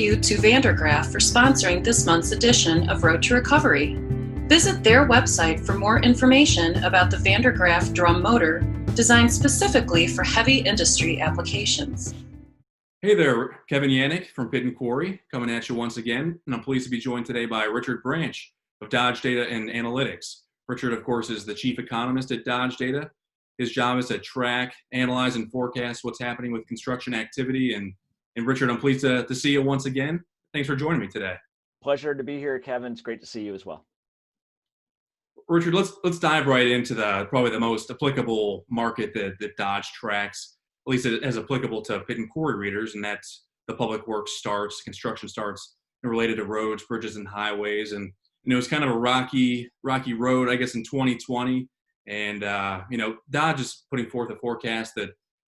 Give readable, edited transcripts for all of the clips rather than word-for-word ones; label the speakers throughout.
Speaker 1: you to Vandergraaf for sponsoring this month's edition of Road to Recovery. Visit their website for more information about the Vandergraaf drum motor designed specifically for heavy industry applications.
Speaker 2: Hey there, Kevin Yannick from Pit Quarry coming at you once again, and I'm pleased to be joined today by Richard Branch of Dodge Data and Analytics. Richard, of course, is the chief economist at Dodge Data. His job is to track, analyze, and forecast what's happening with construction activity. And Richard, I'm pleased to see you once again. Thanks for joining me today.
Speaker 3: Pleasure to be here, Kevin. It's great to see you as well.
Speaker 2: Richard, let's dive right into probably the most applicable market that Dodge tracks, at least as applicable to Pit Quarry readers, and that's the public works starts, construction starts related to roads, bridges, and highways. And it was kind of a rocky road, I guess, in 2020. And Dodge is putting forth a forecast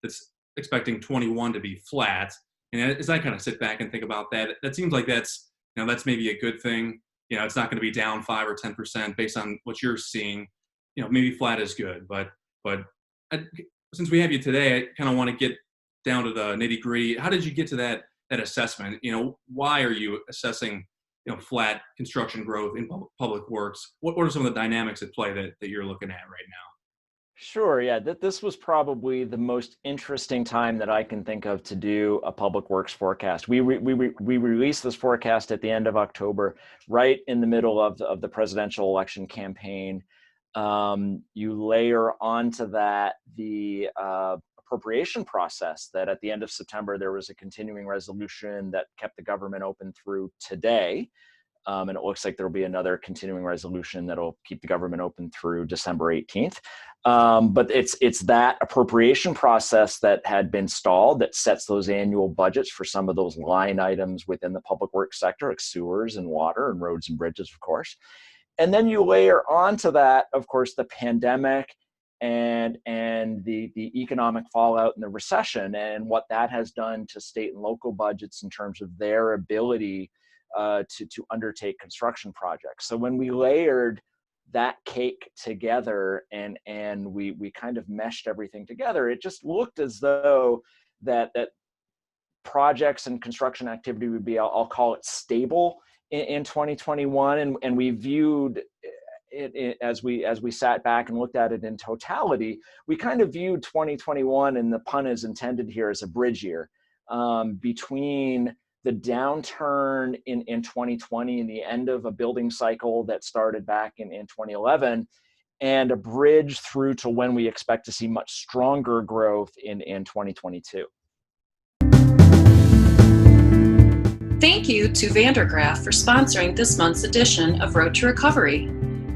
Speaker 2: that's expecting 21 to be flat. And as I kind of sit back and think about that, that seems like that's maybe a good thing. It's not going to be down 5 or 10% based on what you're seeing. Maybe flat is good. But since we have you today, I kind of want to get down to the nitty gritty. How did you get to that assessment? Why are you assessing flat construction growth in public works? What are some of the dynamics at play that you're looking at right now?
Speaker 3: Sure. Yeah, this was probably the most interesting time that I can think of to do a public works forecast. We released this forecast at the end of October, right in the middle of the presidential election campaign. You layer onto that the appropriation process that at the end of September, there was a continuing resolution that kept the government open through today. And it looks like there will be another continuing resolution that'll keep the government open through December 18th. But it's that appropriation process that had been stalled that sets those annual budgets for some of those line items within the public works sector, like sewers and water and roads and bridges, of course. And then you layer onto that, of course, the pandemic and the economic fallout and the recession and what that has done to state and local budgets in terms of their ability to undertake construction projects. So when we layered that cake together and we kind of meshed everything together, it just looked as though that projects and construction activity would be, I'll call it, stable in 2021. And we viewed it as we sat back and looked at it in totality, we kind of viewed 2021, and the pun is intended here, as a bridge year between the downturn in 2020 and the end of a building cycle that started back in 2011, and a bridge through to when we expect to see much stronger growth in 2022.
Speaker 1: Thank you to Vandergraaf for sponsoring this month's edition of Road to Recovery.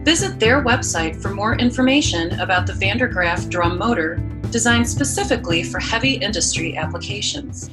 Speaker 1: Visit their website for more information about the Vandergraaf drum motor designed specifically for heavy industry applications.